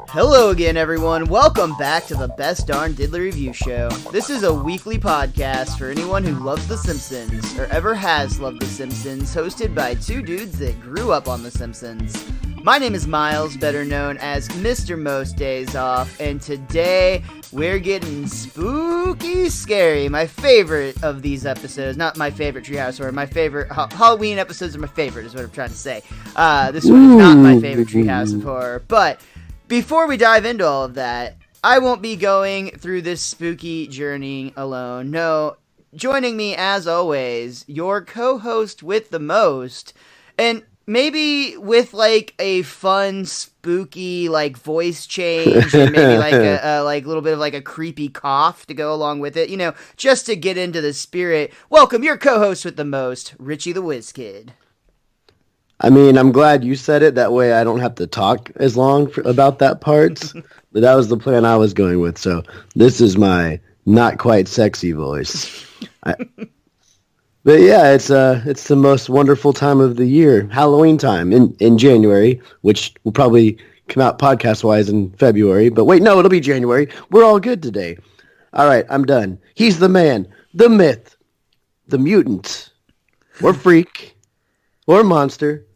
Hello again, everyone. Welcome back to the Best Darn Diddly Review Show. This is a weekly podcast for anyone who loves The Simpsons, or ever has loved The Simpsons, hosted by two dudes that grew up on The Simpsons. My name is Miles, better known as Mr. Most Days Off, and today we're getting spooky scary. My favorite of these episodes, not my favorite Treehouse horror, my favorite Halloween episodes are my favorite, is what I'm trying to say. This one is not my favorite Treehouse of horror, but before we dive into all of that, I won't be going through this spooky journey alone. No, joining me as always, your co-host with the most, and maybe with like a fun, spooky like voice change, and maybe like a little bit of like a creepy cough to go along with it, you know, just to get into the spirit. Welcome your co-host with the most, Richie the Whiz Kid. I mean, I'm glad you said it. That way I don't have to talk as long about that part. But that was the plan I was going with. So this is my not quite sexy voice. But yeah, it's the most wonderful time of the year, Halloween time in January, which will probably come out podcast-wise in February. But wait, no, it'll be January. We're all good today. All right, I'm done. He's the man, the myth, the mutant, or freak, or monster.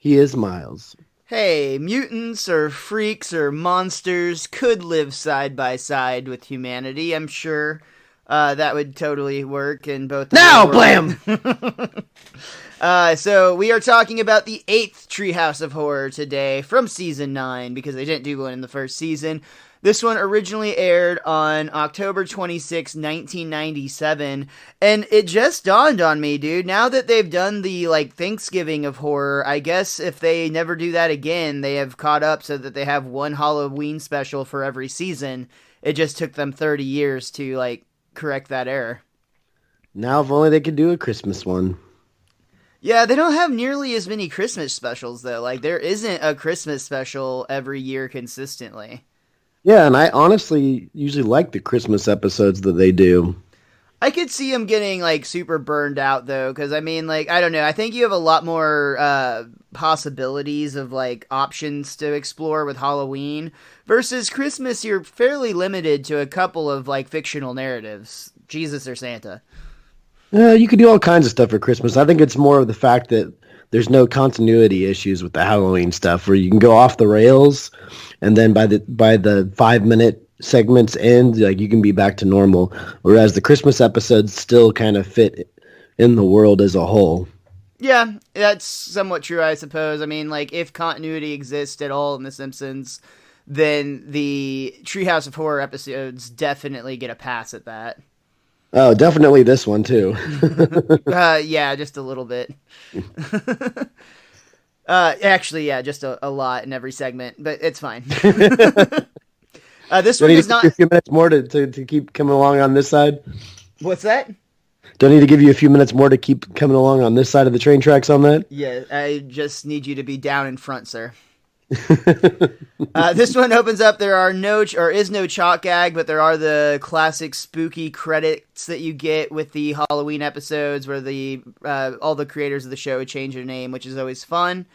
He is Miles. Hey, mutants or freaks or monsters could live side by side with humanity. I'm sure that would totally work in both. Now, blam! So we are talking about the 8th Treehouse of Horror today from Season 9, because they didn't do one in the first season. This one originally aired on October 26, 1997, and it just dawned on me, dude, now that they've done the, like, Thanksgiving of horror, I guess if they never do that again, they have caught up so that they have one Halloween special for every season. It just took them 30 years to, like, correct that error. Now if only they could do a Christmas one. Yeah, they don't have nearly as many Christmas specials, though. Like, there isn't a Christmas special every year consistently. Yeah, and I honestly usually like the Christmas episodes that they do. I could see them getting, like, super burned out, though, because, I mean, like, I don't know, I think you have a lot more possibilities of, like, options to explore with Halloween, versus Christmas, you're fairly limited to a couple of, like, fictional narratives. Jesus or Santa. You could do all kinds of stuff for Christmas. I think it's more of the fact that there's no continuity issues with the Halloween stuff, where you can go off the rails, and then by the 5-minute segments end, like, you can be back to normal. Whereas the Christmas episodes still kind of fit in the world as a whole. Yeah, that's somewhat true, I suppose. I mean, like, if continuity exists at all in The Simpsons, then the Treehouse of Horror episodes definitely get a pass at that. Oh, definitely this one, too. Yeah, just a little bit. Actually, yeah, just a lot in every segment, but it's fine. This one is not... a few minutes more to keep coming along on this side? What's that? Do I need to give you a few minutes more to keep coming along on this side of the train tracks on that? Yeah, I just need you to be down in front, sir. This one opens up. There is no chalk gag, but there are the classic spooky credits that you get with the Halloween episodes, where all the creators of the show change their name, which is always fun.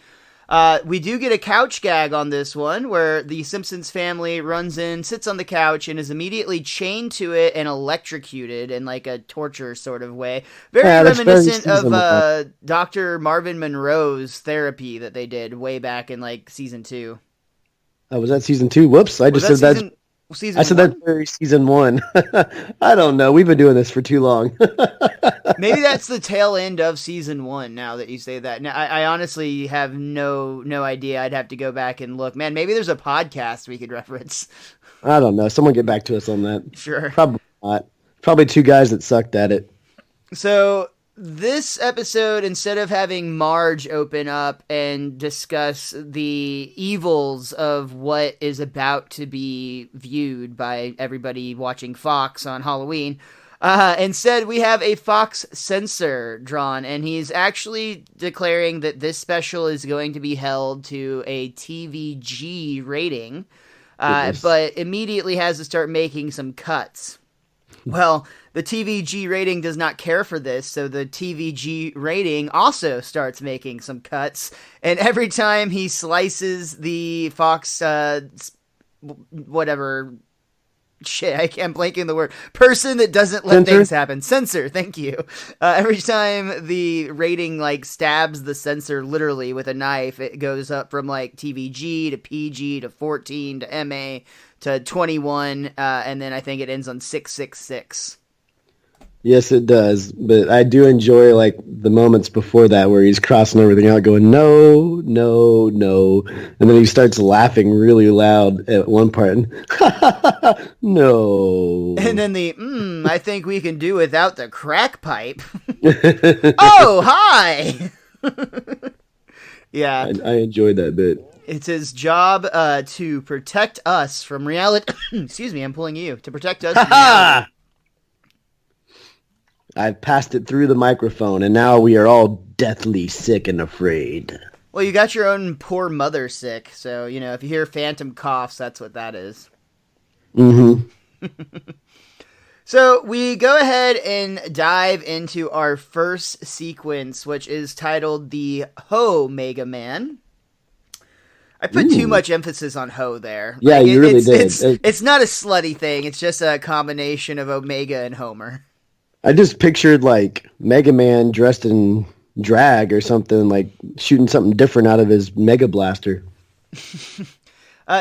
We do get a couch gag on this one, where the Simpsons family runs in, sits on the couch, and is immediately chained to it and electrocuted in like a torture sort of way. Very reminiscent of Dr. Marvin Monroe's therapy that they did way back in like season 2. Oh, was that season 2? Whoops, I just said that. That's very season 1. I don't know. We've been doing this for too long. Maybe that's the tail end of season 1. Now that you say that, now I honestly have no idea. I'd have to go back and look. Man, maybe there's a podcast we could reference. I don't know. Someone get back to us on that. Sure. Probably not. Probably 2 guys that sucked at it. So this episode, instead of having Marge open up and discuss the evils of what is about to be viewed by everybody watching Fox on Halloween, instead we have a Fox censor drawn, and he's actually declaring that this special is going to be held to a TVG rating, but immediately has to start making some cuts. Well, the TVG rating does not care for this, so the TVG rating also starts making some cuts, and every time he slices the Fox whatever shit, I'm blanking the word. Person that doesn't let things happen. Censor, thank you. Every time the rating like stabs the censor literally with a knife, it goes up from like TVG to PG to 14 to MA to 21, and then I think it ends on 666. Yes, it does. But I do enjoy like the moments before that where he's crossing everything out, going no, no, no, and then he starts laughing really loud at one part. And, no. And then the I think we can do without the crack pipe. Oh, hi. Yeah, I enjoyed that bit. It's his job to protect us from reality. Excuse me, I'm pulling you to protect us from reality. I've passed it through the microphone, and now we are all deathly sick and afraid. Well, you got your own poor mother sick, so, you know, if you hear phantom coughs, that's what that is. Mm-hmm. So, we go ahead and dive into our first sequence, which is titled the Ho Mega Man. I put too much emphasis on Ho there. Yeah, like, you really did. It's not a slutty thing, it's just a combination of Omega and Homer. I just pictured like Mega Man dressed in drag or something, like shooting something different out of his Mega Blaster.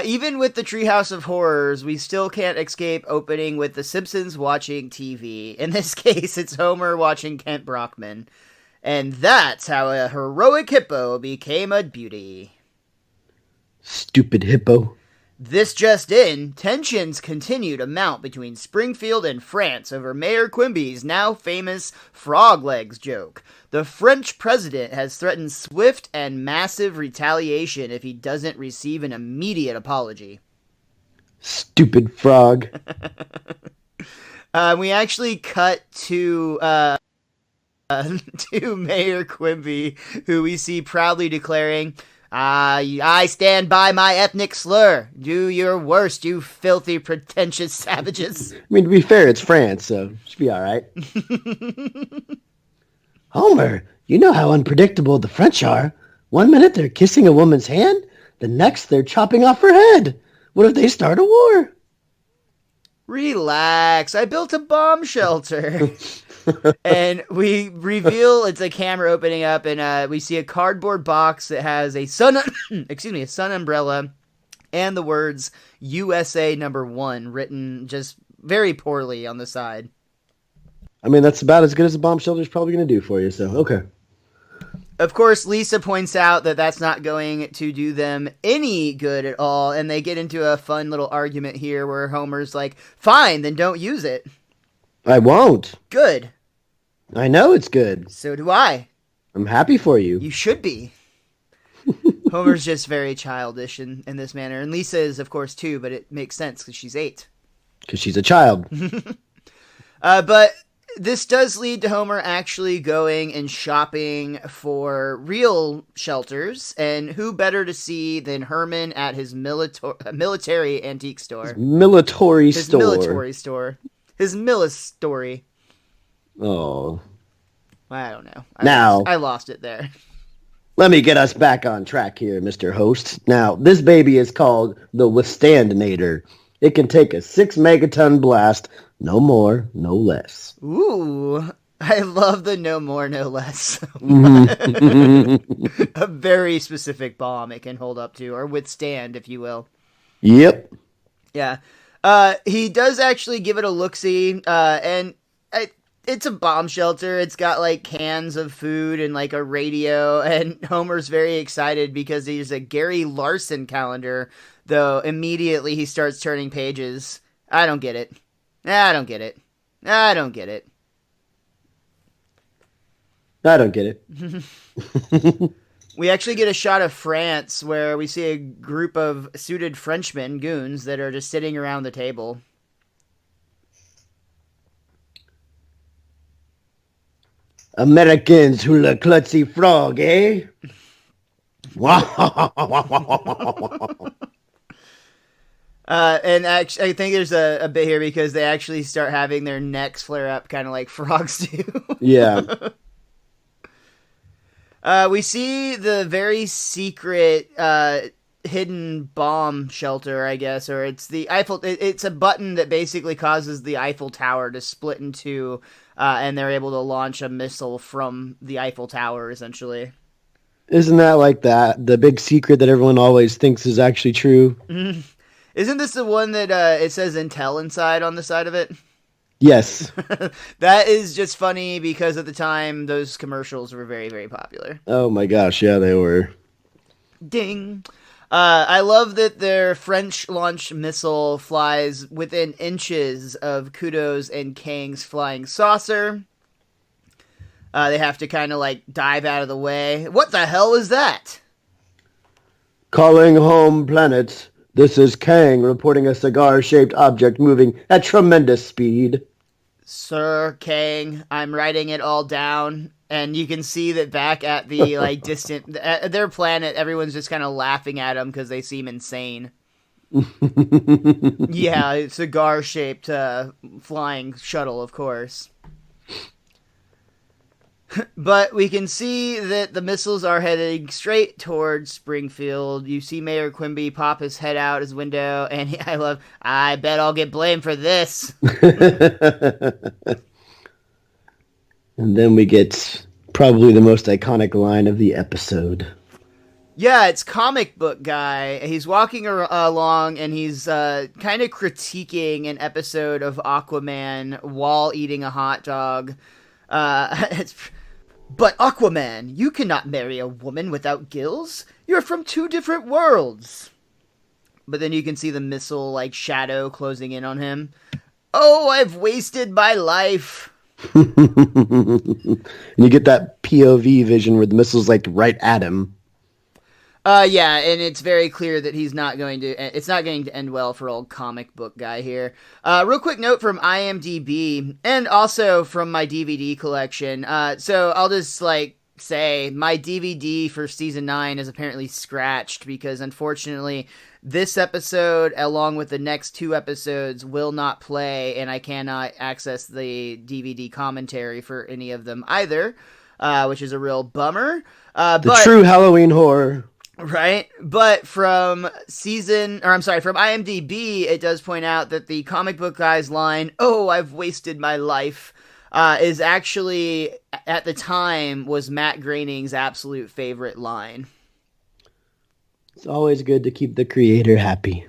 Even with the Treehouse of Horrors, we still can't escape opening with The Simpsons watching TV. In this case, it's Homer watching Kent Brockman. And that's how a heroic hippo became a beauty. Stupid hippo. This just in, tensions continue to mount between Springfield and France over Mayor Quimby's now famous frog legs joke. The French president has threatened swift and massive retaliation if he doesn't receive an immediate apology. Stupid frog. We actually cut to Mayor Quimby, who we see proudly declaring, I stand by my ethnic slur. Do your worst, you filthy, pretentious savages. I mean, to be fair, it's France, so it should be all right. Homer, you know how unpredictable the French are. One minute they're kissing a woman's hand, the next they're chopping off her head. What if they start a war? Relax, I built a bomb shelter. And we reveal it's a camera opening up, and we see a cardboard box that has a sun umbrella and the words USA #1 written just very poorly on the side. I mean, that's about as good as a bomb shelter is probably going to do for you, so okay. Of course, Lisa points out that that's not going to do them any good at all, and they get into a fun little argument here where Homer's like, fine, then don't use it. I won't. Good. I know it's good. So do I. I'm happy for you. You should be. Homer's just very childish in this manner. And Lisa is, of course, too, but it makes sense because she's 8. Because she's a child. But this does lead to Homer actually going and shopping for real shelters. And who better to see than Herman at his military antique store? His military store. His Millis-story. Oh. I don't know. I lost it there. Let me get us back on track here, Mr. Host. Now, this baby is called the Withstandinator. It can take a 6 megaton blast, no more, no less. Ooh, I love the no more, no less. Mm-hmm. A very specific bomb it can hold up to, or withstand, if you will. Yep. Yeah. He does actually give it a look-see, and it's a bomb shelter. It's got, like, cans of food and, like, a radio, and Homer's very excited because there's a Gary Larson calendar, though immediately he starts turning pages. I don't get it. I don't get it. I don't get it. I don't get it. We actually get a shot of France where we see a group of suited Frenchmen, goons, that are just sitting around the table. Americans who look klutzy frog, eh? And actually, I think there's a bit here because they actually start having their necks flare up, kind of like frogs do. Yeah. We see the very secret hidden bomb shelter, I guess, or it's the Eiffel. It's a button that basically causes the Eiffel Tower to split in two, and they're able to launch a missile from the Eiffel Tower, essentially. Isn't that like the big secret that everyone always thinks is actually true? Mm-hmm. Isn't this the one that it says Intel inside on the side of it? Yes. That is just funny because at the time those commercials were very, very popular. Oh my gosh, yeah, they were. Ding. I love that their French-launched missile flies within inches of Kudo's and Kang's flying saucer. They have to kind of like dive out of the way. What the hell is that? Calling home planet. This is Kang reporting a cigar-shaped object moving at tremendous speed. Sir Kang, I'm writing it all down. And you can see that back at the like distant their planet, everyone's just kind of laughing at them because they seem insane. Yeah, cigar-shaped flying shuttle, of course. But we can see that the missiles are heading straight towards Springfield. You see Mayor Quimby pop his head out his window, and I bet I'll get blamed for this. And then we get probably the most iconic line of the episode. Yeah, it's comic book guy. He's walking along and he's kind of critiquing an episode of Aquaman while eating a hot dog. But Aquaman, you cannot marry a woman without gills. You're from two different worlds. But then you can see the missile like shadow closing in on him. Oh, I've wasted my life. And you get that POV vision where the missile's like right at him. Yeah, and it's very clear that it's not going to end well for old comic book guy here. Real quick note from IMDb, and also from my DVD collection. So I'll just, say, my DVD for Season 9 is apparently scratched, because unfortunately, this episode, along with the next two episodes, will not play, and I cannot access the DVD commentary for any of them either, which is a real bummer. The true Halloween horror. Right, but from IMDb, it does point out that the comic book guy's line, "Oh, I've wasted my life," is actually, at the time, was Matt Groening's absolute favorite line. It's always good to keep the creator happy.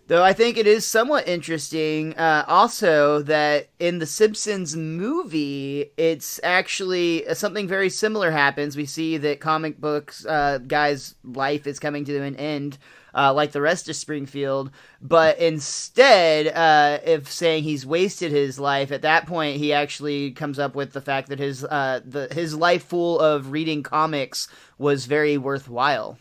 Though I think it is somewhat interesting, also, that in the Simpsons movie, it's actually something very similar happens. We see that comic books guy's life is coming to an end, like the rest of Springfield. But instead, of saying he's wasted his life, at that point he actually comes up with the fact that his life full of reading comics was very worthwhile.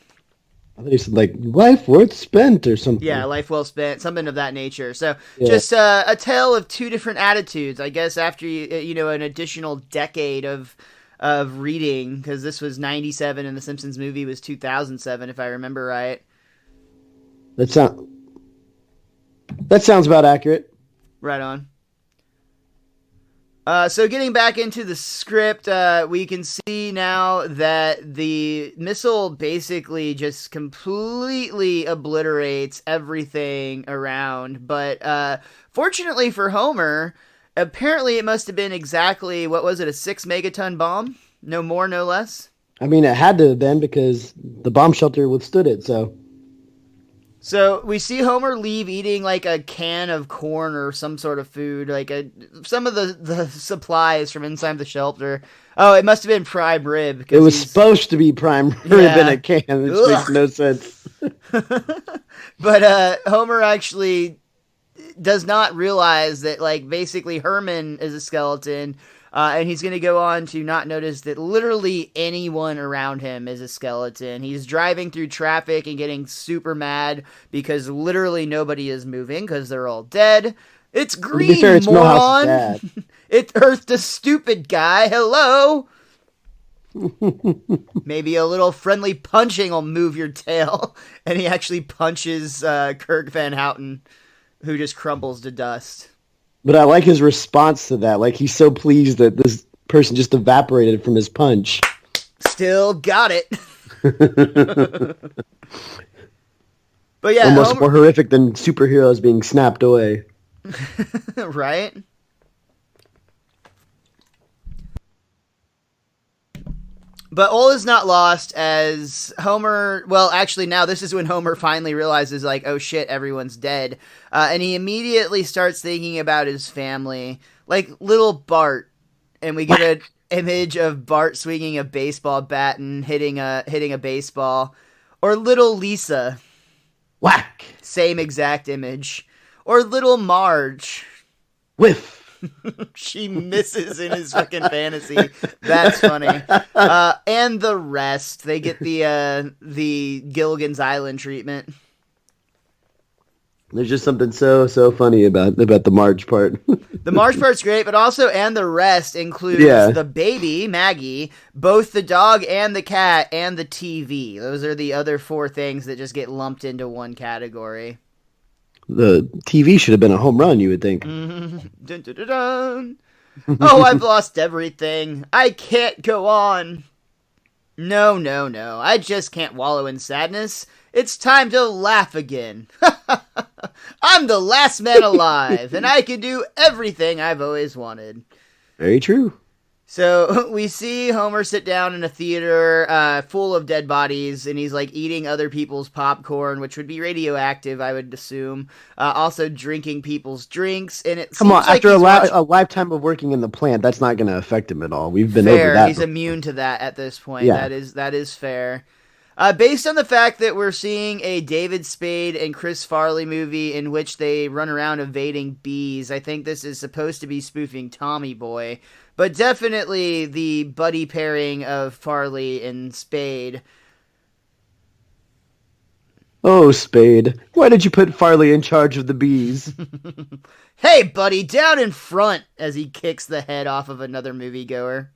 I think he said, life worth spent or something. Yeah, life well spent, something of that nature. So, just a tale of two different attitudes, I guess, after, an additional decade of reading, because this was 97 and the Simpsons movie was 2007, if I remember right. That sounds about accurate. Right on. So getting back into the script, we can see now that the missile basically just completely obliterates everything around. But fortunately for Homer, apparently it must have been exactly, what was it, a 6 megaton bomb? No more, no less? I mean, it had to have been because the bomb shelter withstood it, so... So we see Homer leave eating like a can of corn or some sort of food, some of the supplies from inside the shelter. Oh, it must have been prime rib. It was supposed to be prime rib in a can. It makes no sense. But Homer actually does not realize that, basically Herman is a skeleton. And he's going to go on to not notice that literally anyone around him is a skeleton. He's driving through traffic and getting super mad because literally nobody is moving because they're all dead. It's green, fair, it's moron! It's Earth the stupid guy, hello! Maybe a little friendly punching will move your tail. And he actually punches Kirk Van Houten, who just crumbles to dust. But I like his response to that. He's so pleased that this person just evaporated from his punch. Still got it. But yeah, almost more horrific than superheroes being snapped away. Right? But all is not lost as Homer, well, actually now this is when Homer finally realizes, like, oh shit, everyone's dead. And he immediately starts thinking about his family, like little Bart. And we get an image of Bart swinging a baseball bat and hitting a baseball. Or little Lisa. Whack! Same exact image. Or little Marge. Whiff! She misses in his fucking fantasy. That's funny. And the rest, they get the Gilligan's Island treatment. There's just something so funny about the Marge part. The Marge part's great, but also and the rest includes the baby, Maggie, both the dog and the cat, and the TV. Those are the other 4 things that just get lumped into one category. The TV should have been a home run, you would think. Dun, dun, dun, dun. Oh, I've lost everything. I can't go on. No. I just can't wallow in sadness. It's time to laugh again. I'm the last man alive, and I can do everything I've always wanted. Very true. So we see Homer sit down in a theater full of dead bodies, and he's like eating other people's popcorn, which would be radioactive, I would assume. Also drinking people's drinks, and it come on, like after a lifetime of working in the plant, that's not going to affect him at all. We've been over that. He's immune to that at this point. Yeah. That is fair. Based on the fact that we're seeing a David Spade and Chris Farley movie in which they run around evading bees, I think this is supposed to be spoofing Tommy Boy. But definitely the buddy pairing of Farley and Spade. Oh, Spade, why did you put Farley in charge of the bees? Hey, buddy, down in front, as he kicks the head off of another moviegoer.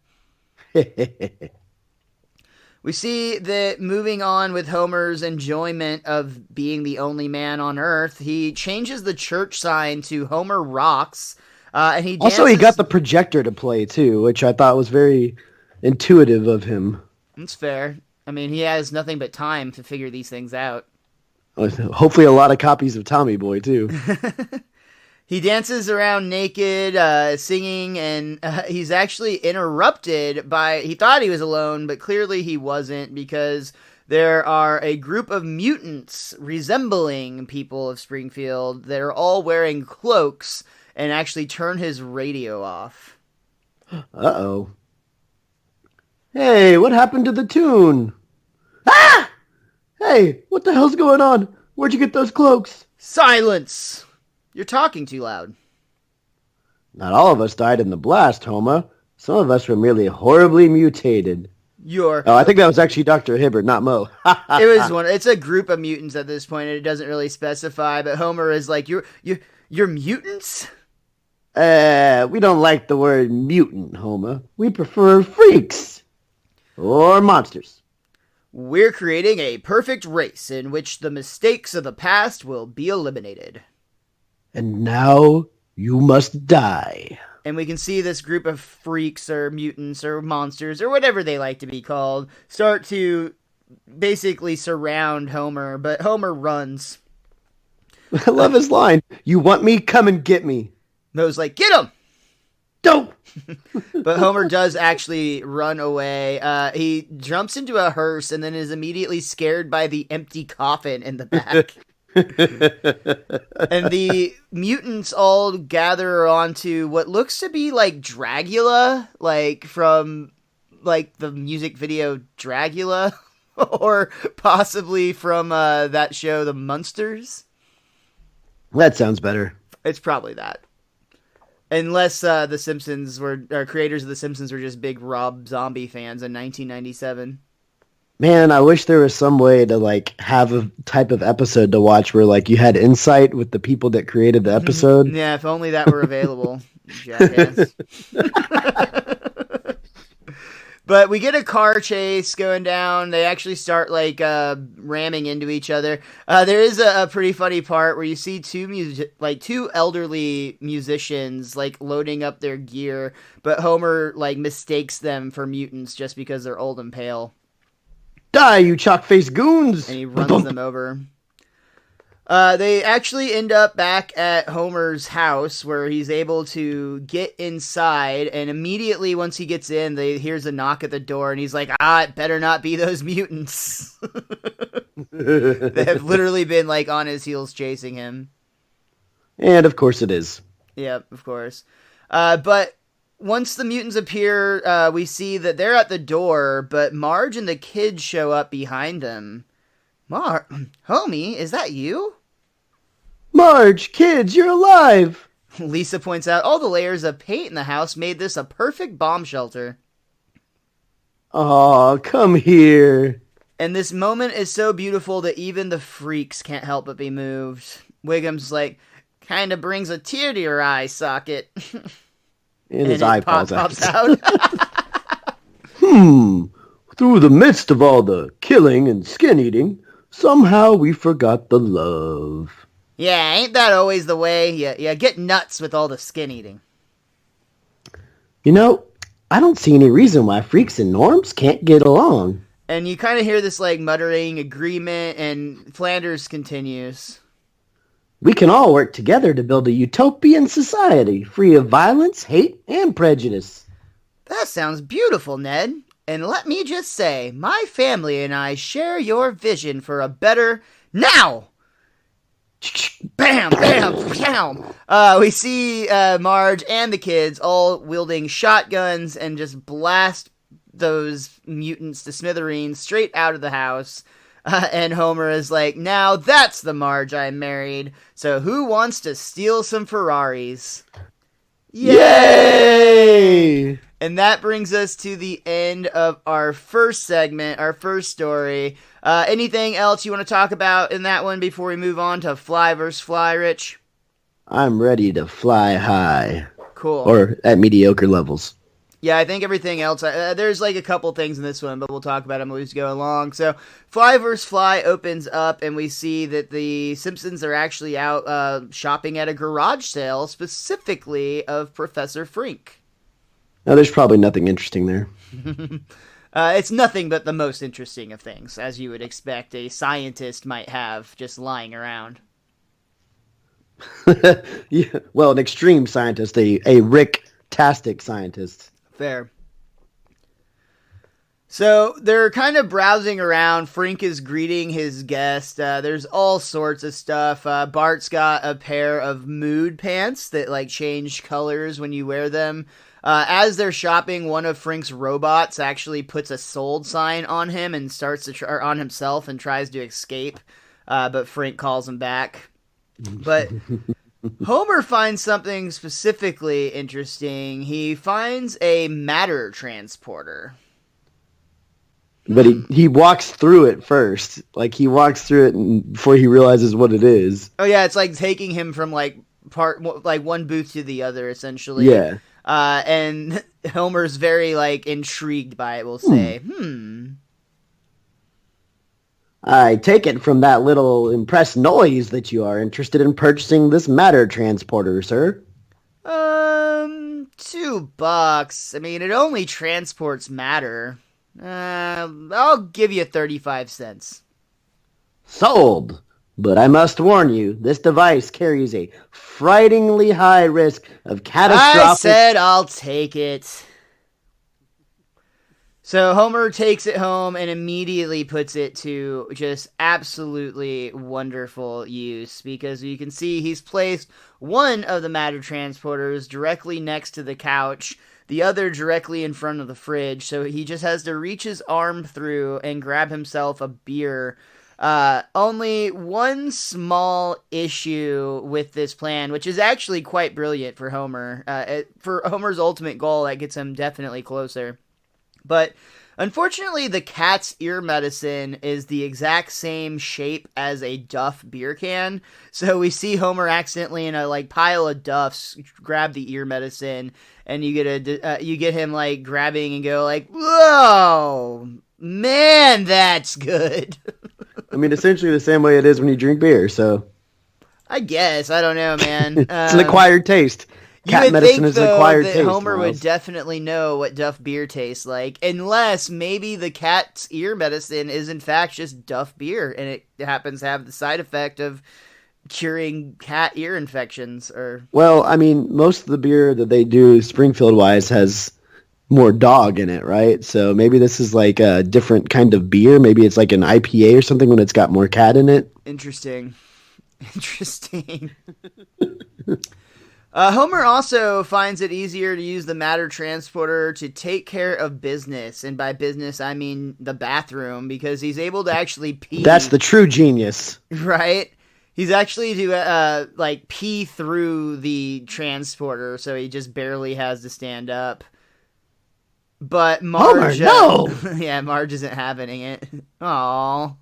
We see that moving on with Homer's enjoyment of being the only man on Earth, he changes the church sign to Homer Rocks. And he dances. Also, he got the projector to play, too, which I thought was very intuitive of him. That's fair. I mean, he has nothing but time to figure these things out. Hopefully a lot of copies of Tommy Boy, too. He dances around naked, singing, and he's actually interrupted by... He thought he was alone, but clearly he wasn't, because there are a group of mutants resembling people of Springfield that are all wearing cloaks and actually turn his radio off. Uh-oh. Hey, what happened to the tune? Ah! Hey, what the hell's going on? Where'd you get those cloaks? Silence! You're talking too loud. Not all of us died in the blast, Homer. Some of us were merely horribly mutated. Oh, I think that was actually Dr. Hibbert, not Mo. It was one. It's a group of mutants at this point, and it doesn't really specify, but Homer is like, you're mutants? We don't like the word mutant, Homer. We prefer freaks. Or monsters. We're creating a perfect race in which the mistakes of the past will be eliminated. And now you must die. And we can see this group of freaks or mutants or monsters or whatever they like to be called start to basically surround Homer, but Homer runs. I love his line. You want me? Come and get me. Moe's like, get him! Don't! But Homer does actually run away. He jumps into a hearse and then is immediately scared by the empty coffin in the back. And the mutants all gather onto what looks to be like Dragula, like from like the music video Dragula, or possibly from that show The Munsters. That sounds better. It's probably that. Unless the Simpsons creators of The Simpsons were just big Rob Zombie fans in 1997. Man, I wish there was some way to like have a type of episode to watch where like you had insight with the people that created the episode. Yeah, if only that were available. Jackass. But we get a car chase going down. They actually start like ramming into each other. There is a pretty funny part where you see two elderly musicians like loading up their gear, but Homer like mistakes them for mutants just because they're old and pale. Die, you chalk-faced goons! And he runs them over. They actually end up back at Homer's house where he's able to get inside, and immediately once he gets in, he hears a knock at the door, and he's like, it better not be those mutants. They have literally been like on his heels chasing him. And of course it is. Yep, of course. But once the mutants appear, we see that they're at the door, but Marge and the kids show up behind them. Homie, is that you? Marge, kids, you're alive! Lisa points out all the layers of paint in the house made this a perfect bomb shelter. Aw, come here. And this moment is so beautiful that even the freaks can't help but be moved. Wiggum's like, kinda brings a tear to your eye socket. And his eye pops out. Through the midst of all the killing and skin eating, somehow we forgot the love. Yeah, ain't that always the way? Yeah, get nuts with all the skin eating. You know, I don't see any reason why freaks and norms can't get along. And you kind of hear this like muttering agreement, and Flanders continues. We can all work together to build a utopian society, free of violence, hate, and prejudice. That sounds beautiful, Ned. And let me just say, my family and I share your vision for a better... Now! Bam, bam, bam! We see Marge and the kids all wielding shotguns and just blast those mutants to smithereens straight out of the house. And Homer is like, now that's the Marge I married. So who wants to steal some Ferraris? Yay! And that brings us to the end of our first segment, our first story. Anything else you want to talk about in that one before we move on to Fly vs. Fly, Rich? I'm ready to fly high. Cool. Or at mediocre levels. Yeah, I think everything else, there's like a couple things in this one, but we'll talk about them as we go along. So, Fly vs. Fly opens up, and we see that the Simpsons are actually out shopping at a garage sale, specifically of Professor Frink. Now, there's probably nothing interesting there. It's nothing but the most interesting of things, as you would expect a scientist might have just lying around. Yeah, well, an extreme scientist, a Rick-tastic scientist. Fair. So they're kind of browsing around. Frink is greeting his guest. There's all sorts of stuff. Bart's got a pair of mood pants that like change colors when you wear them. As they're shopping, one of Frink's robots actually puts a sold sign on him and starts to on himself and tries to escape. But Frink calls him back. But Homer finds something specifically interesting. He finds a matter transporter. But he walks through it first. Like, he walks through it before he realizes what it is. Oh, yeah, it's like taking him from, like one booth to the other, essentially. Yeah. And Homer's very, like, intrigued by it, we'll say. I take it from that little impressed noise that you are interested in purchasing this matter transporter, sir. $2. I mean, it only transports matter. I'll give you 35 cents. Sold. But I must warn you, this device carries a frighteningly high risk of catastrophic... I said I'll take it. So Homer takes it home and immediately puts it to just absolutely wonderful use, because you can see he's placed one of the matter transporters directly next to the couch, the other directly in front of the fridge, so he just has to reach his arm through and grab himself a beer. Only one small issue with this plan, which is actually quite brilliant for Homer. For Homer's ultimate goal, that gets him definitely closer. But unfortunately, the cat's ear medicine is the exact same shape as a Duff beer can. So we see Homer accidentally in a like pile of Duffs grab the ear medicine, and you get him like grabbing and go like, "Whoa, man, that's good." I mean, essentially the same way it is when you drink beer. So I guess, I don't know, man. It's an acquired taste. Cat medicine is an acquired taste. Homer would definitely know what Duff beer tastes like, unless maybe the cat's ear medicine is in fact just Duff beer, and it happens to have the side effect of curing cat ear infections. Or Well, I mean, most of the beer that they do Springfield-wise has more dog in it, right? So maybe this is like a different kind of beer. Maybe it's like an IPA or something when it's got more cat in it. Interesting. Homer also finds it easier to use the matter transporter to take care of business, and by business I mean the bathroom, because he's able to actually pee. That's the true genius, right? He's actually to like pee through the transporter, so he just barely has to stand up. But Marge, Homer, no! Yeah, Marge isn't having it. Aww.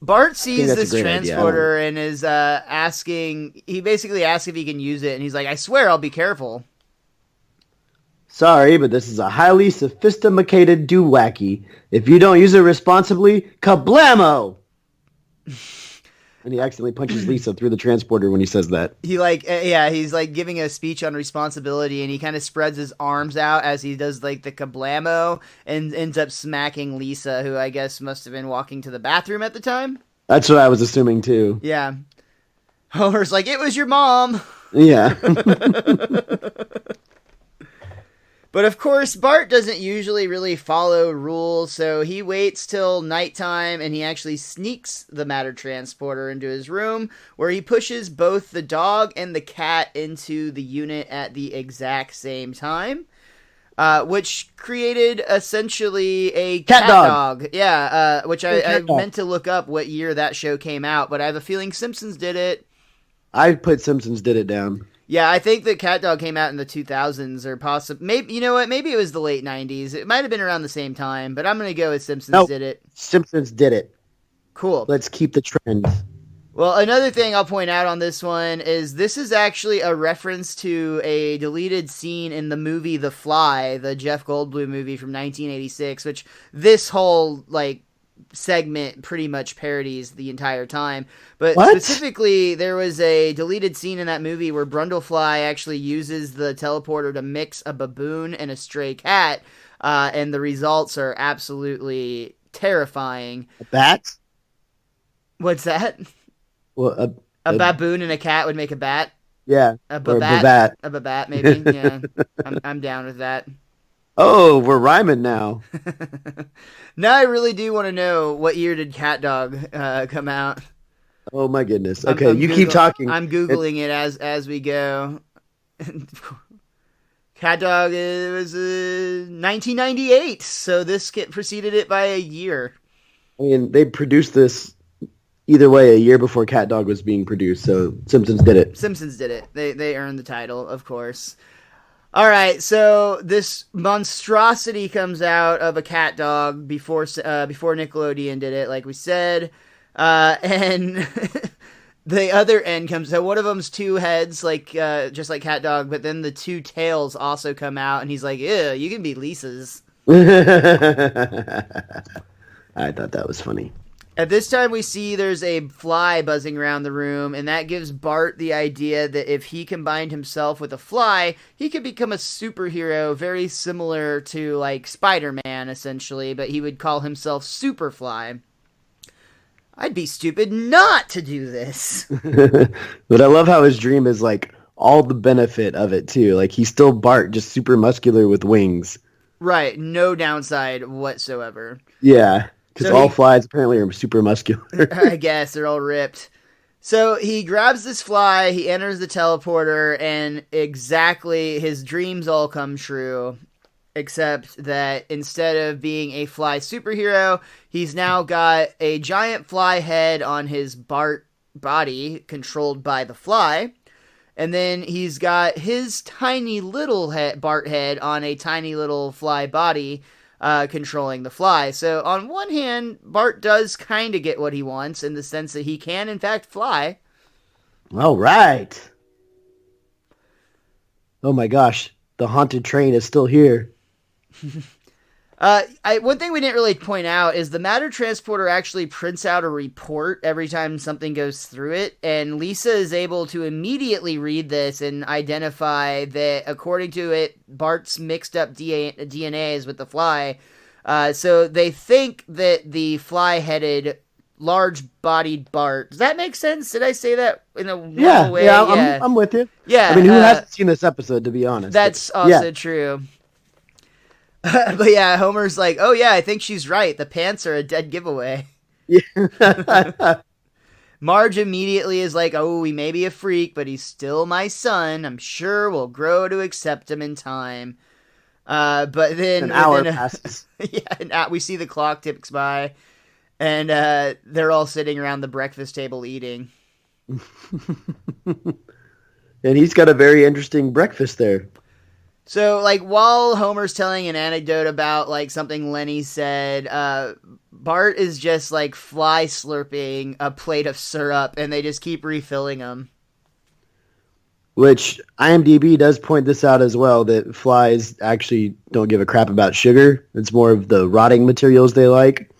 Bart sees this transporter and is asking. He basically asks if he can use it, and he's like, "I swear, I'll be careful." Sorry, but this is a highly sophisticated doowacky. If you don't use it responsibly, kablamo! And he accidentally punches Lisa through the transporter when he says that. He's like giving a speech on responsibility, and he kind of spreads his arms out as he does like the kablamo, and ends up smacking Lisa, who I guess must have been walking to the bathroom at the time. That's what I was assuming too. Yeah. Homer's like, "It was your mom." Yeah. But of course, Bart doesn't usually really follow rules, so he waits till nighttime and he actually sneaks the matter transporter into his room, where he pushes both the dog and the cat into the unit at the exact same time, which created essentially a cat dog. Yeah, which I meant to look up what year that show came out, but I have a feeling Simpsons did it. I put Simpsons did it down. Yeah, I think that Cat Dog came out in the 2000s, or possibly, maybe, you know what, maybe it was the late 90s. It might have been around the same time, but I'm going to go with Simpsons did it. Simpsons did it. Cool. Let's keep the trend. Well, another thing I'll point out on this one is this is actually a reference to a deleted scene in the movie The Fly, the Jeff Goldblum movie from 1986, which this whole, like, segment pretty much parodies the entire time. But specifically, there was a deleted scene in that movie where Brundlefly actually uses the teleporter to mix a baboon and a stray cat, and the results are absolutely terrifying. A bat? What's that? Well, a baboon and a cat would make a bat? Yeah. A babat. A babat, maybe. Yeah. I'm down with that. Oh, we're rhyming now. Now I really do want to know, what year did Cat Dog come out? Oh my goodness. Okay, you keep talking. I'm Googling it as we go. Cat Dog was 1998, so this preceded it by a year. I mean, they produced this either way a year before Cat Dog was being produced, so Simpsons did it. Simpsons did it. They earned the title, of course. All right, so this monstrosity comes out of a cat dog before Nickelodeon did it, like we said, and the other end comes. So one of them's two heads, like just like Cat Dog, but then the two tails also come out, and he's like, "Ew, you can be Lisa's." I thought that was funny. At this time, we see there's a fly buzzing around the room, and that gives Bart the idea that if he combined himself with a fly, he could become a superhero very similar to, like, Spider-Man, essentially, but he would call himself Superfly. I'd be stupid not to do this. But I love how his dream is, like, all the benefit of it, too. Like, he's still Bart, just super muscular with wings. Right, no downside whatsoever. Yeah. Because all flies apparently are super muscular. I guess, they're all ripped. So he grabs this fly, he enters the teleporter, and exactly his dreams all come true. Except that instead of being a fly superhero, he's now got a giant fly head on his Bart body, controlled by the fly. And then he's got his tiny little Bart head on a tiny little fly body, controlling the fly. So on one hand, Bart does kind of get what he wants in the sense that he can in fact fly. All right. Oh my gosh, the haunted train is still here. One thing we didn't really point out is the matter transporter actually prints out a report every time something goes through it, and Lisa is able to immediately read this and identify that, according to it, Bart's mixed up DNA is with the fly. So they think that the fly-headed large-bodied Bart. Does that make sense? Did I say that in a normal way? Yeah, I'm with you. Yeah. I mean, who hasn't seen this episode, to be honest? That's also true. But yeah, Homer's like, oh yeah, I think she's right. The pants are a dead giveaway. Yeah. Marge immediately is like, oh, he may be a freak, but he's still my son. I'm sure we'll grow to accept him in time. But then an hour passes. Yeah, we see the clock ticks by, and they're all sitting around the breakfast table eating. And he's got a very interesting breakfast there. So, like, while Homer's telling an anecdote about, like, something Lenny said, Bart is just, like, fly slurping a plate of syrup, and they just keep refilling them. Which, IMDb does point this out as well, that flies actually don't give a crap about sugar. It's more of the rotting materials they like.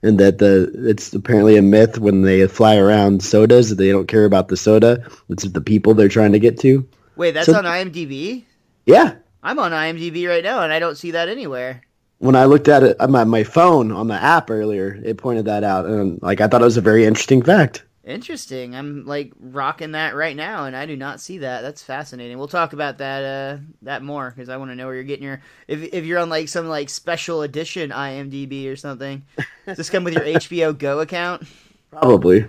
And that it's apparently a myth when they fly around sodas that they don't care about the soda. It's the people they're trying to get to. Wait, that's on IMDb? Yeah. I'm on IMDb right now, and I don't see that anywhere. When I looked at it on my phone on the app earlier, it pointed that out, and I thought it was a very interesting fact. Interesting. I'm like rocking that right now, and I do not see that. That's fascinating. We'll talk about that more because I want to know where you're getting your if you're on like some like special edition IMDb or something. Does this come with your HBO Go account? Probably.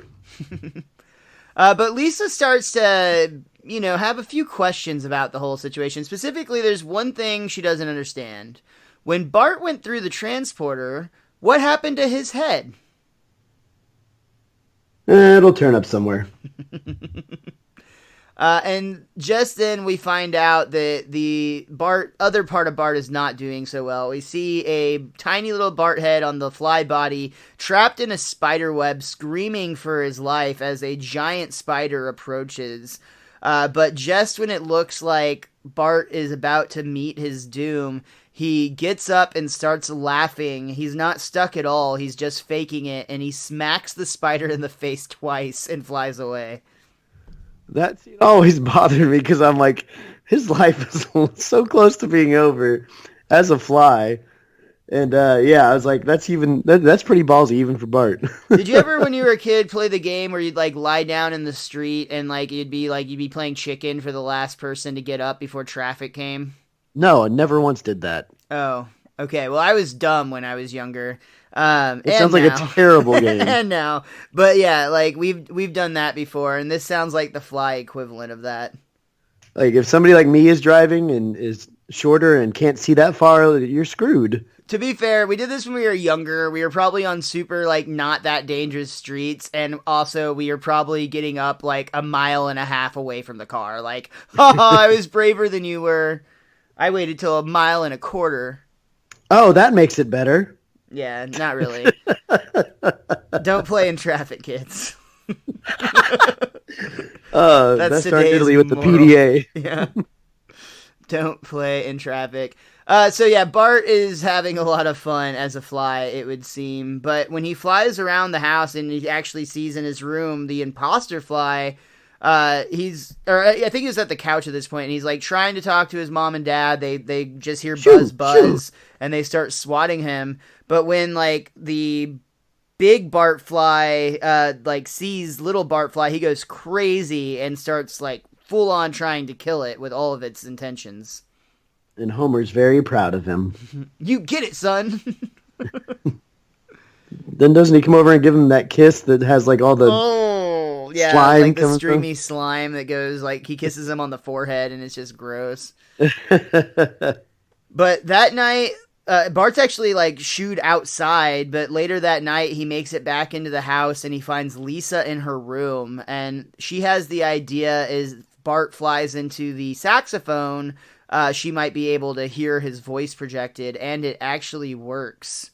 But Lisa starts to, have a few questions about the whole situation. Specifically, there's one thing she doesn't understand. When Bart went through the transporter, what happened to his head? It'll turn up somewhere. And just then we find out that the other part of Bart is not doing so well. We see a tiny little Bart head on the fly body trapped in a spider web screaming for his life as a giant spider approaches. But just when it looks like Bart is about to meet his doom, he gets up and starts laughing. He's not stuck at all. He's just faking it. And he smacks the spider in the face twice and flies away. That scene always bothered me because I'm like, his life is so close to being over as a fly. And I was like, that's pretty ballsy even for Bart. Did you ever, when you were a kid, play the game where you'd like lie down in the street and like you'd be playing chicken for the last person to get up before traffic came? No, I never once did that. Oh, okay. Well, I was dumb when I was younger. It sounds like a terrible game. And now, but yeah, like we've done that before, and this sounds like the fly equivalent of that. Like if somebody like me is driving and is shorter and can't see that far, you're screwed. To be fair, we did this when we were younger. We were probably on super, like, not that dangerous streets. And also, we were probably getting up, like, 1.5 miles away from the car. Like, I was braver than you were. I waited till 1.25 miles. Oh, that makes it better. Yeah, not really. Don't play in traffic, kids. That's today's with the PDA. Yeah. Don't play in traffic. So yeah, Bart is having a lot of fun as a fly, it would seem. But when he flies around the house and he actually sees in his room the imposter fly, I think he was at the couch at this point, and he's like trying to talk to his mom and dad. They just hear buzz, and they start swatting him. But when like the big Bart fly sees little Bart fly, he goes crazy and starts like full on trying to kill it with all of its intentions. And Homer's very proud of him. You get it, son. Then doesn't he come over and give him that kiss that has like all the slime, like the streamy slime that goes like he kisses him on the forehead and it's just gross. But that night, Bart's actually like shooed outside, but later that night he makes it back into the house and he finds Lisa in her room, and she has the idea is Bart flies into the saxophone. She might be able to hear his voice projected, and it actually works.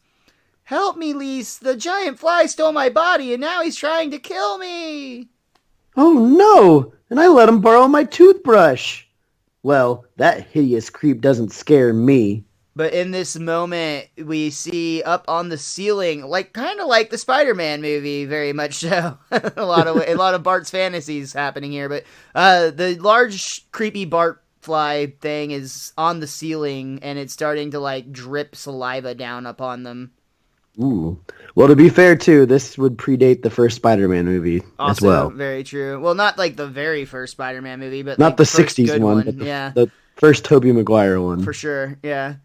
Help me, Lise! The giant fly stole my body, and now he's trying to kill me! Oh no! And I let him borrow my toothbrush! Well, that hideous creep doesn't scare me. But in this moment, we see up on the ceiling, like kind of like the Spider-Man movie, very much so. a lot of Bart's fantasies happening here, but the large creepy Bart fly thing is on the ceiling and it's starting to like drip saliva down upon them. Ooh. Well, to be fair, too, this would predate the first Spider-Man movie as Also, well. very true. Well, not like the very first Spider-Man movie, but Not like the the first 60s good one, one. but Yeah, the first Tobey Maguire for one. sure. Yeah.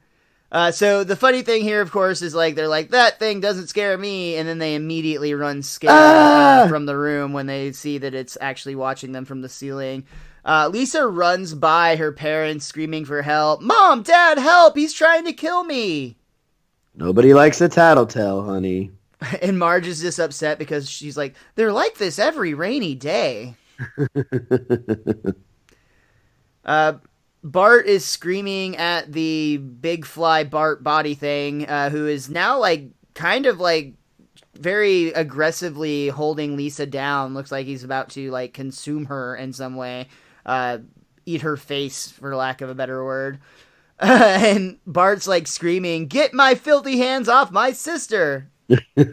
So the funny thing here, of course, is like they're like, that thing doesn't scare me, and then they immediately run scared from the room when they see that it's actually watching them from the ceiling. Lisa runs by her parents screaming for help. Mom, Dad, help! He's trying to kill me! Nobody likes a tattletale, honey. And Marge is just upset because she's like, they're like this every rainy day. Bart is screaming at the big fly Bart body thing, who is now like kind of like very aggressively holding Lisa down. Looks like he's about to like consume her in some way, eat her face, for lack of a better word. And Bart's like screaming, "Get my filthy hands off my sister!" But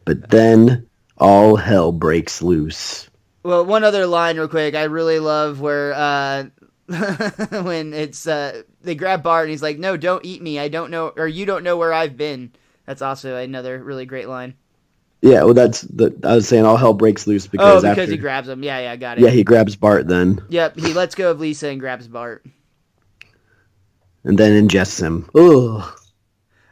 then all hell breaks loose. Well, one other line real quick. I really love where when it's they grab Bart and he's like, "No, don't eat me. I don't know, or you don't know where I've been." That's also another really great line. Yeah, well, I was saying all hell breaks loose because because after he grabs him. Yeah, got it. yeah, he grabs Bart then. Yep, he lets go of Lisa and grabs Bart. And then ingests him. Ugh.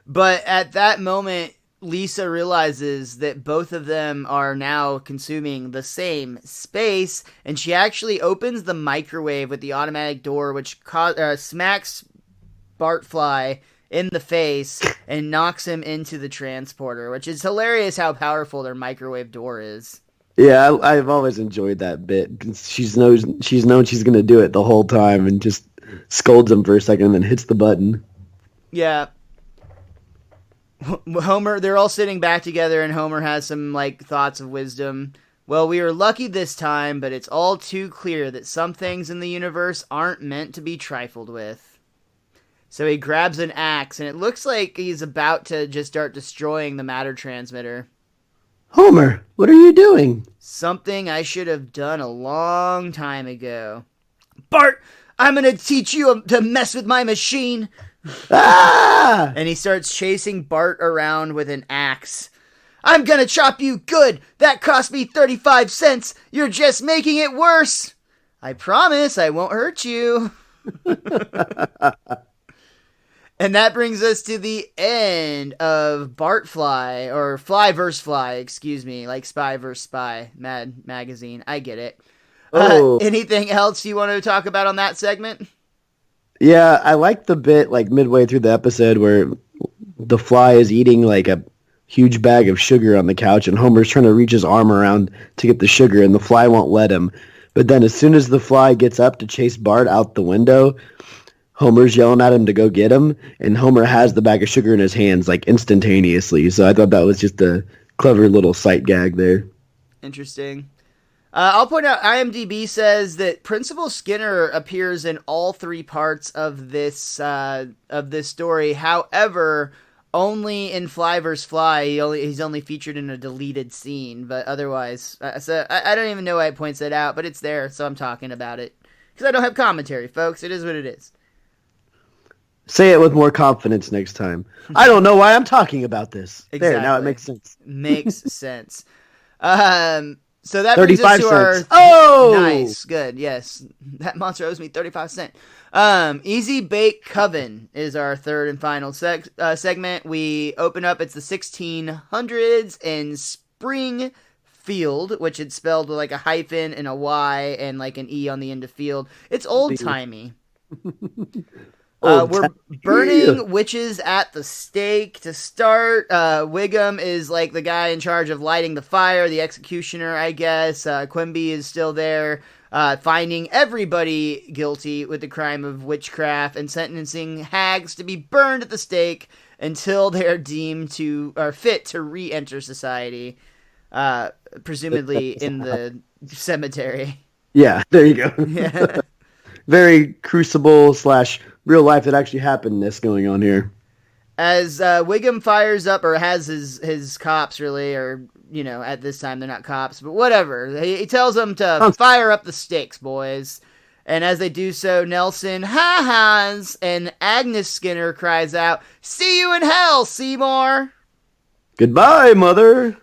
But at that moment, Lisa realizes that both of them are now consuming the same space, and she actually opens the microwave with the automatic door, which smacks Bartfly in the face and knocks him into the transporter, which is hilarious how powerful their microwave door is. Yeah, I've always enjoyed that bit. She's known she's going to do it the whole time and just scolds him for a second and then hits the button. Yeah. Homer, they're all sitting back together, and Homer has some like thoughts of wisdom. Well, we were lucky this time, but it's all too clear that some things in the universe aren't meant to be trifled with. So he grabs an axe, and it looks like he's about to just start destroying the matter transmitter. Homer, what are you doing? Something I should have done a long time ago. Bart, I'm gonna teach you to mess with my machine. Ah! And he starts chasing Bart around with an axe. I'm gonna chop you good! That cost me 35 cents! You're just making it worse! I promise I won't hurt you. And that brings us to the end of Bartfly, or Fly vs. Fly, excuse me, like Spy vs. Spy, Mad Magazine. I get it. Anything else you want to talk about on that segment? Yeah, I like the bit like midway through the episode where the fly is eating like a huge bag of sugar on the couch and Homer's trying to reach his arm around to get the sugar and the fly won't let him. But then as soon as the fly gets up to chase Bart out the window, Homer's yelling at him to go get him, and Homer has the bag of sugar in his hands like instantaneously. So I thought that was just a clever little sight gag there. Interesting. I'll point out IMDb says that Principal Skinner appears in all three parts of this story. However, only in Fly vs. Fly, he's only featured in a deleted scene. But otherwise, so I don't even know why it points that out, but it's there, so I'm talking about it because I don't have commentary, folks. It is what it is. Say it with more confidence next time. I don't know why I'm talking about this. Exactly. There, now it makes sense. Makes sense. So that brings us to cents. Nice, good, yes. That monster owes me 35 cents. Easy Bake Coven is our third and final segment. We open up, it's the 1600s in Springfield, which is spelled with like a hyphen and a Y and like an E on the end of field. It's old-timey. We're burning witches at the stake to start. Wiggum is like the guy in charge of lighting the fire, the executioner, I guess. Quimby is still there, finding everybody guilty with the crime of witchcraft and sentencing hags to be burned at the stake until they're deemed fit to re-enter society, presumably in the cemetery. Yeah, there you go. Yeah. Very Crucible / real life that actually happened going on here. As Wiggum fires up, or has his cops really, or, you know, at this time they're not cops, but whatever. He tells them to fire up the stakes, boys. And as they do so, Nelson ha-has, and Agnes Skinner cries out, "See you in hell, Seymour!" Goodbye, Mother!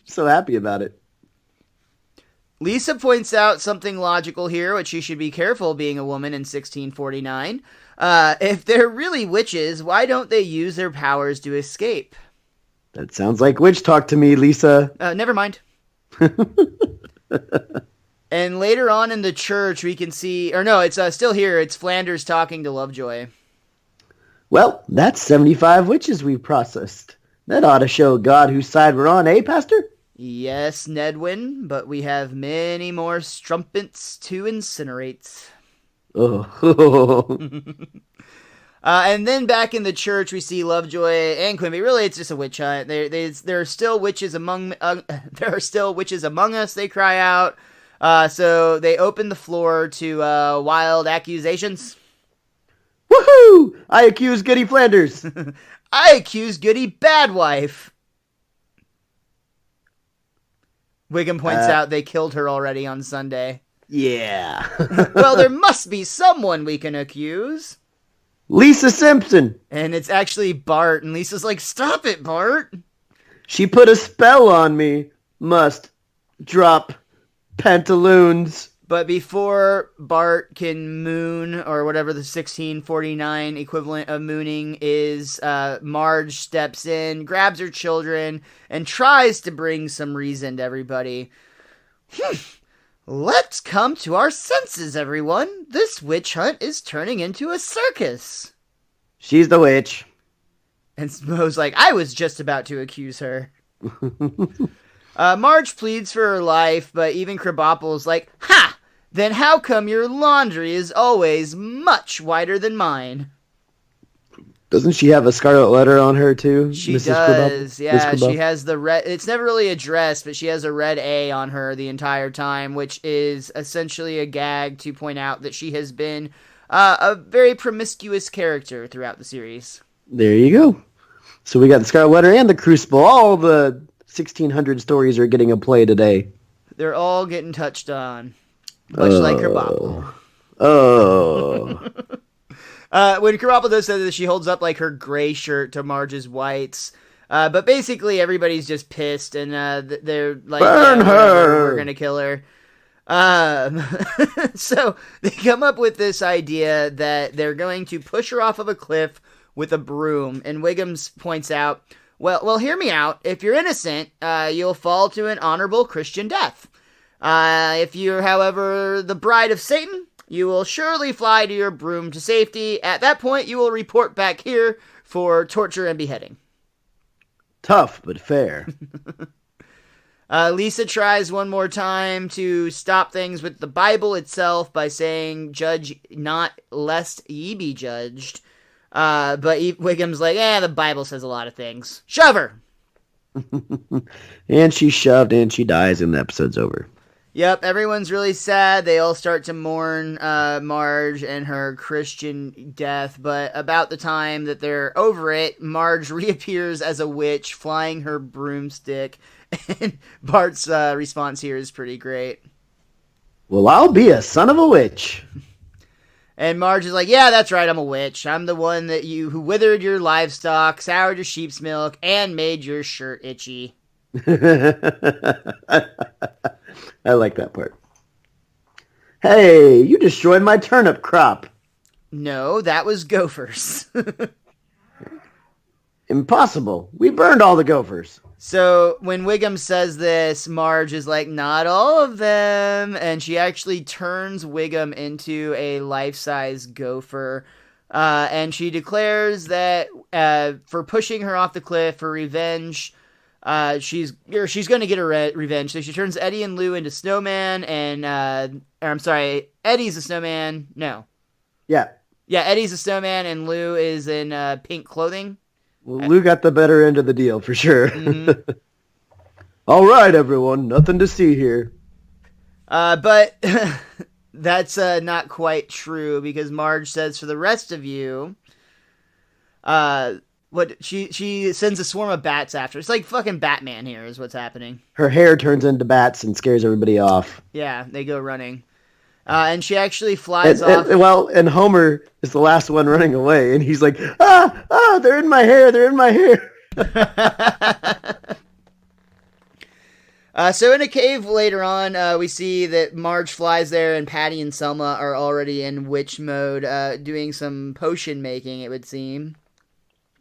So happy about it. Lisa points out something logical here, which she should be careful being a woman in 1649. If they're really witches, why don't they use their powers to escape? That sounds like witch talk to me, Lisa. Never mind. And later on in the church, we can see... Or no, it's still here. It's Flanders talking to Lovejoy. Well, that's 75 witches we've processed. That ought to show God whose side we're on, eh, Pastor? Yes, Nedwin, but we have many more strumpets to incinerate. Oh. And then back in the church, we see Lovejoy and Quimby. Really, it's just a witch hunt. There are still witches among us. They cry out. So they open the floor to wild accusations. Woohoo! I accuse Goody Flanders. I accuse Goody Bad Wife. Wiggum points out they killed her already on Sunday. Yeah. Well, there must be someone we can accuse. Lisa Simpson. And it's actually Bart, and Lisa's like, "Stop it, Bart." She put a spell on me. Must drop pantaloons. But before Bart can moon, or whatever the 1649 equivalent of mooning is, Marge steps in, grabs her children, and tries to bring some reason to everybody. Let's come to our senses, everyone. This witch hunt is turning into a circus. She's the witch. And Smo's like, I was just about to accuse her. Marge pleads for her life, but even Krabappel's like, "Ha! Then how come your laundry is always much whiter than mine?" Doesn't she have a scarlet letter on her, too? She Mrs. does, yeah. Krabappel? She has the red... It's never really addressed, but she has a red A on her the entire time, which is essentially a gag to point out that she has been a very promiscuous character throughout the series. There you go. So we got the scarlet letter and the crucible. All the 1600 stories are getting a play today. They're all getting touched on. Much like Krabappel. Oh. When Krabappel does say that, she holds up like her gray shirt to Marge's whites. But basically everybody's just pissed, and they're like, "Burn her! We're gonna kill her." So they come up with this idea that they're going to push her off of a cliff with a broom, and Wiggums points out, well, hear me out. If you're innocent, you'll fall to an honorable Christian death. If you're, however, the bride of Satan, you will surely fly to your broom to safety. At that point, you will report back here for torture and beheading. Tough, but fair. Lisa tries one more time to stop things with the Bible itself by saying, "Judge not, lest ye be judged." But Wiggum's like, the Bible says a lot of things. Shove her! And she's shoved and she dies and the episode's over. Yep, everyone's really sad. They all start to mourn Marge and her Christian death, but about the time that they're over it, Marge reappears as a witch, flying her broomstick, and Bart's response here is pretty great. Well, I'll be a son of a witch. And Marge is like, "Yeah, that's right, I'm a witch. I'm the one who withered your livestock, soured your sheep's milk, and made your shirt itchy." I like that part. "Hey, you destroyed my turnip crop." "No, that was gophers." "Impossible. We burned all the gophers." So when Wiggum says this, Marge is like, "Not all of them." And she actually turns Wiggum into a life-size gopher. And she declares that for pushing her off the cliff for revenge, she's going to get her revenge. So she turns Eddie and Lou into snowman, and Eddie's a snowman. No. Yeah, Eddie's a snowman, and Lou is in pink clothing. Well, Lou got the better end of the deal for sure. Mm-hmm. All right, everyone, nothing to see here. But that's not quite true, because Marge says for the rest of you, she sends a swarm of bats after. It's like fucking Batman here is what's happening. Her hair turns into bats and scares everybody off. Yeah, they go running. And she actually flies off. And Homer is the last one running away, and he's like, they're in my hair, they're in my hair. So in a cave later on, we see that Marge flies there, and Patty and Selma are already in witch mode, doing some potion making, it would seem.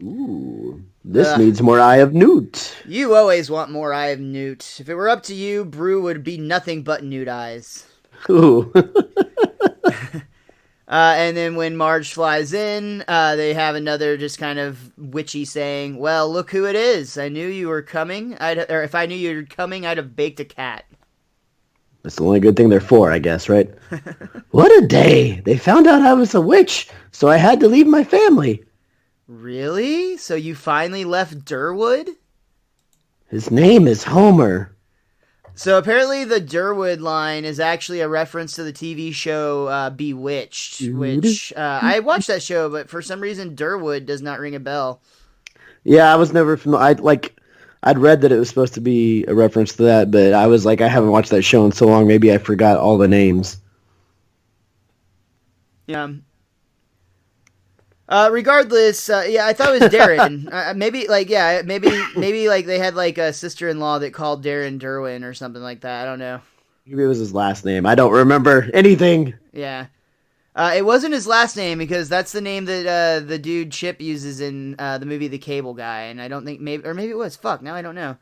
Ooh, this needs more Eye of Newt. You always want more Eye of Newt. If it were up to you, brew would be nothing but Newt eyes. Ooh. And then when Marge flies in, they have another just kind of witchy saying, well, look who it is. I knew you were coming. If I knew you were coming, I'd have baked a cat. That's the only good thing they're for, I guess, right? What a day. They found out I was a witch, so I had to leave my family. Really? So you finally left Durwood? His name is Homer. So apparently the Durwood line is actually a reference to the TV show Bewitched, which I watched that show, but for some reason Durwood does not ring a bell. Yeah, I was never familiar. I'd read that it was supposed to be a reference to that, but I was like, I haven't watched that show in so long, maybe I forgot all the names. Yeah. Regardless, yeah, I thought it was Darren. maybe they had like a sister-in-law that called Darren Derwin or something like that. I don't know. Maybe it was his last name. I don't remember anything. Yeah. It wasn't his last name because that's the name that the dude Chip uses in the movie The Cable Guy, and I don't think maybe it was. Fuck, now I don't know.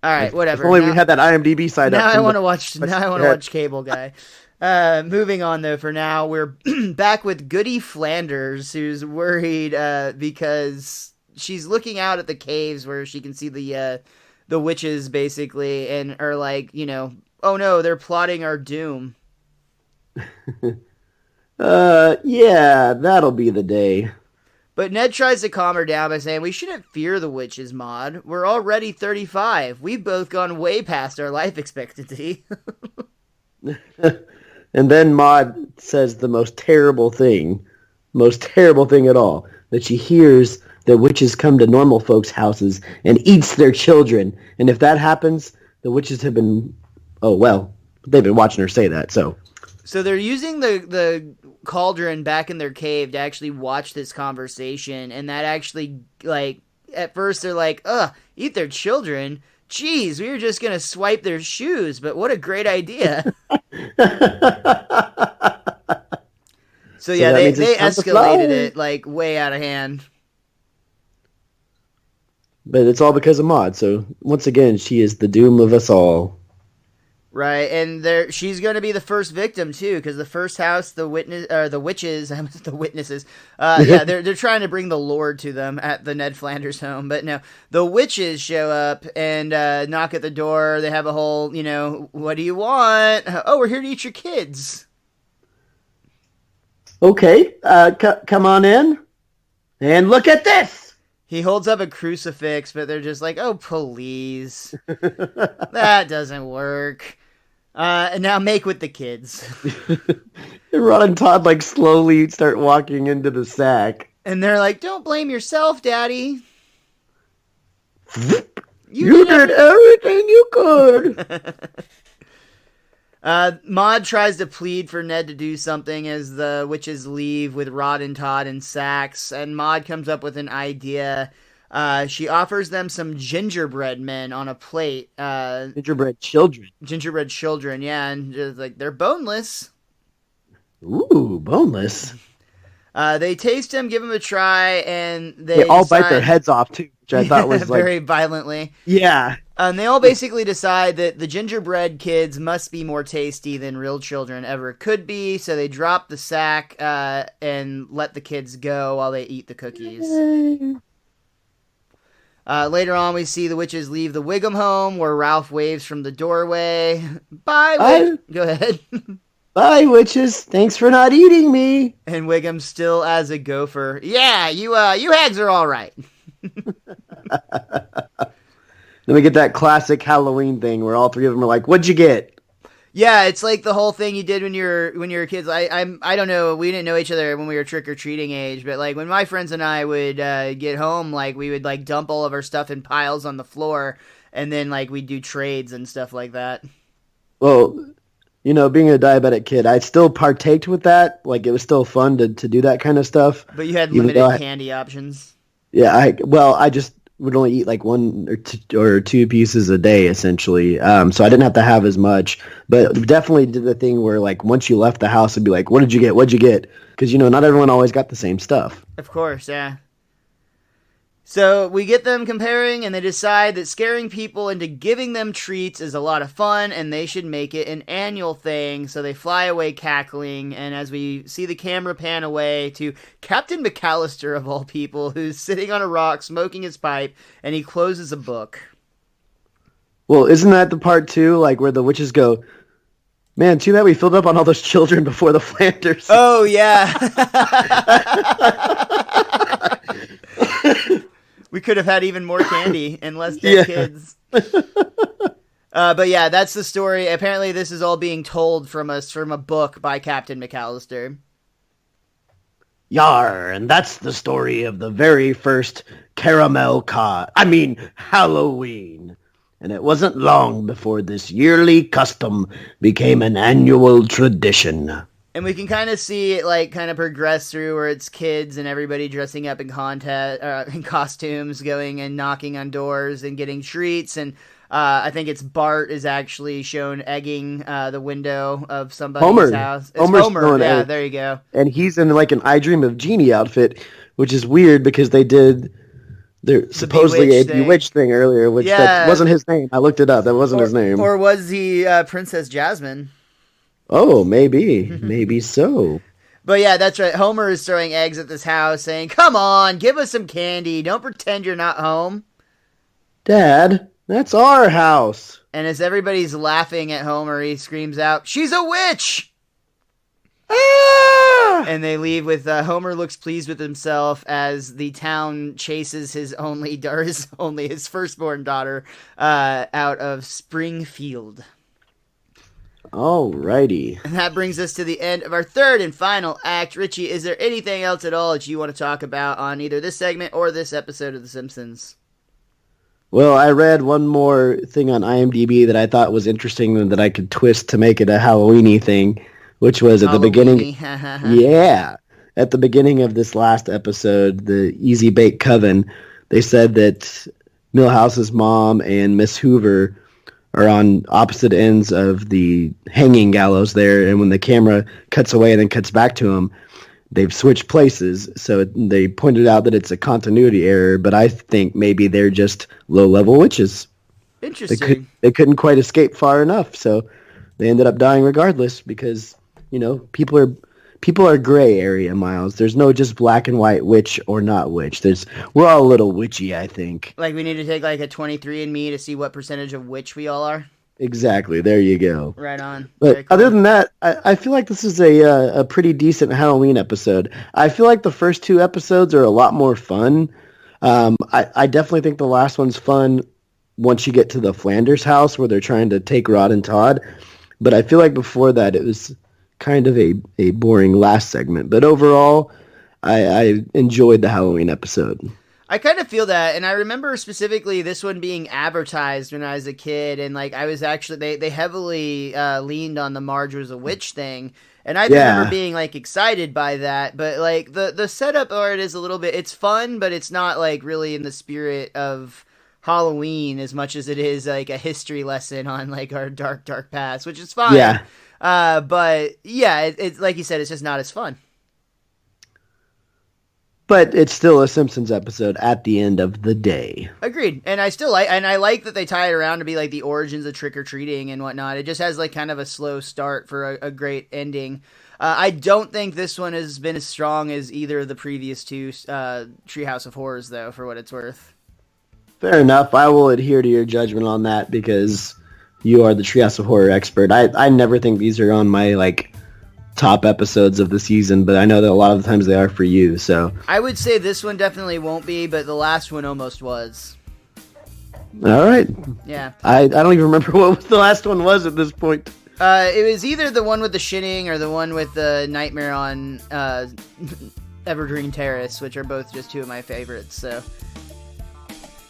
All right, whatever. If only we had that IMDb side up. Now I want to watch Cable Guy. Moving on, though, for now, we're back with Goody Flanders, who's worried because she's looking out at the caves where she can see the witches, basically, and are like, oh no, they're plotting our doom. Yeah, that'll be the day. But Ned tries to calm her down by saying, we shouldn't fear the witches, Maude. We're already 35. We've both gone way past our life expectancy. And then Maude says the most terrible thing at all, that she hears that witches come to normal folks' houses and eats their children. And if that happens, the witches have been, they've been watching her say that, so. So they're using the cauldron back in their cave to actually watch this conversation, and that actually, at first they're like, eat their children? Jeez, we were just going to swipe their shoes, but what a great idea. So yeah, they escalated it, way out of hand. But it's all because of Maude, so once again, she is the doom of us all. Right, and she's going to be the first victim too, because the first house, the witches, the witnesses, they're trying to bring the Lord to them at the Ned Flanders home, but no, the witches show up and knock at the door. They have a whole, what do you want? Oh, we're here to eat your kids. Okay, come on in, and look at this. He holds up a crucifix, but they're just like, oh, please. That doesn't work. And now make with the kids. Ron and Todd slowly start walking into the sack. And they're like, don't blame yourself, Daddy. You did everything you could. Maude tries to plead for Ned to do something as the witches leave with Rod and Todd in sacks, and Maude comes up with an idea. She offers them some gingerbread men on a plate. Gingerbread children. Gingerbread children, yeah, and just they're boneless. Ooh, boneless. They taste them, give them a try, and they all bite their heads off too, which I thought was very violently. Yeah. And they all basically decide that the gingerbread kids must be more tasty than real children ever could be, so they drop the sack and let the kids go while they eat the cookies. Later on, we see the witches leave the Wiggum home, where Ralph waves from the doorway. Bye, Go ahead. Bye, witches. Thanks for not eating me. And Wiggum still as a gopher. Yeah, you hags are all right. Then we get that classic Halloween thing where all three of them are like, "What'd you get?" Yeah, it's like the whole thing you did when you were kids. I don't know. We didn't know each other when we were trick or treating age, but when my friends and I would get home, we would dump all of our stuff in piles on the floor, and then we'd do trades and stuff like that. Well, you know, being a diabetic kid, I still partaked with that. Like, it was still fun to do that kind of stuff. But you had Even though limited candy options. Yeah, I just would only eat like one or two pieces a day, essentially. So I didn't have to have as much, but definitely did the thing where like once you left the house, it'd be like, "What did you get? What'd you get?" Because, you know, not everyone always got the same stuff. Of course, yeah. So we get them comparing, and they decide that scaring people into giving them treats is a lot of fun, and they should make it an annual thing. So they fly away cackling, and as we see the camera pan away to Captain McAllister, of all people, who's sitting on a rock smoking his pipe, and he closes a book. Well, isn't that the part too, like where the witches go, "Man, too bad we filled up on all those children before the Flanders." Oh, yeah. We could have had even more candy and less dead kids. But yeah, that's the story. Apparently this is all being told from a book by Captain McAllister. Yar, and that's the story of the very first Halloween. And it wasn't long before this yearly custom became an annual tradition. And we can kind of see it like kind of progress through where it's kids and everybody dressing up in costumes, going and knocking on doors and getting treats. And I think it's Bart is actually shown egging the window of somebody's house. It's Homer. Yeah, there you go. And he's in like an I Dream of Jeannie outfit, which is weird because they did supposedly a Bewitched thing earlier, which that wasn't his name. I looked it up. That wasn't his name. Or was he Princess Jasmine? Oh, maybe. Maybe so. But yeah, that's right. Homer is throwing eggs at this house saying, "Come on, give us some candy. Don't pretend you're not home." "Dad, that's our house." And as everybody's laughing at Homer, he screams out, "She's a witch!" Ah! And they leave with Homer looks pleased with himself as the town chases his his firstborn daughter out of Springfield. Alrighty. And that brings us to the end of our third and final act. Richie, is there anything else at all that you want to talk about on either this segment or this episode of The Simpsons? Well, I read one more thing on IMDb that I thought was interesting and that I could twist to make it a Halloween-y thing, which was at the beginning. Yeah. At the beginning of this last episode, the Easy Bake Coven, they said that Milhouse's mom and Miss Hoover are on opposite ends of the hanging gallows there, and when the camera cuts away and then cuts back to them, they've switched places. So they pointed out that it's a continuity error, but I think maybe they're just low-level witches. Interesting. They couldn't quite escape far enough, so they ended up dying regardless because, you know, people are gray area, Miles. There's no just black and white witch or not witch. We're all a little witchy, I think. Like we need to take like a 23andMe to see what percentage of witch we all are. Exactly. There you go. Right on. But cool. Other than that, I feel like this is a pretty decent Halloween episode. I feel like the first two episodes are a lot more fun. I definitely think the last one's fun once you get to the Flanders house where they're trying to take Rod and Todd. But I feel like before that it was kind of a boring last segment. But overall, I enjoyed the Halloween episode. I kind of feel that, and I remember specifically this one being advertised when I was a kid, and like I was actually they heavily leaned on the Marge was a witch thing, and I remember being like excited by that. But like the setup art is a little bit, it's fun, but it's not like really in the spirit of Halloween as much as it is like a history lesson on like our dark past, which is fine. Yeah. But yeah, it's like you said, it's just not as fun. But it's still a Simpsons episode at the end of the day. Agreed. And I like that they tie it around to be like the origins of trick-or-treating and whatnot. It just has like kind of a slow start for a great ending. I don't think this one has been as strong as either of the previous two Treehouse of Horrors, though, for what it's worth. Fair enough. I will adhere to your judgment on that because you are the Treehouse of Horror expert. I never think these are on my like top episodes of the season, but I know that a lot of the times they are for you, so. I would say this one definitely won't be, but the last one almost was. All right. Yeah. I don't even remember what the last one was at this point. It was either the one with the shitting or the one with the nightmare on Evergreen Terrace, which are both just two of my favorites, so.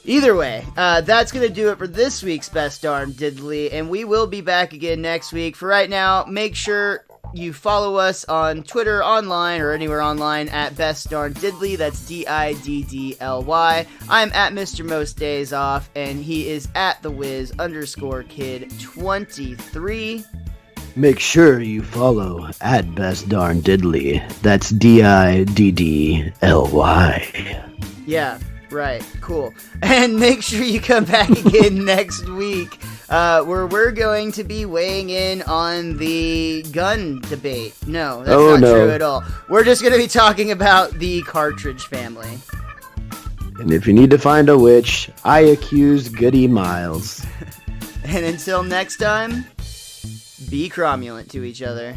Either way, that's going to do it for this week's Best Darn Diddly, and we will be back again next week. For right now, make sure you follow us on Twitter, online, or anywhere online at Best Darn Diddly. That's DIDDLY. I'm at Mr. Most Days Off, and he is at TheWiz_Kid23. Make sure you follow at Best Darn Diddly. That's DIDDLY. Yeah. Right, cool. And make sure you come back again next week, where we're going to be weighing in on the gun debate. No, that's not true at all. We're just going to be talking about the cartridge family. And if you need to find a witch, I accuse Goody Miles. And until next time, be cromulent to each other.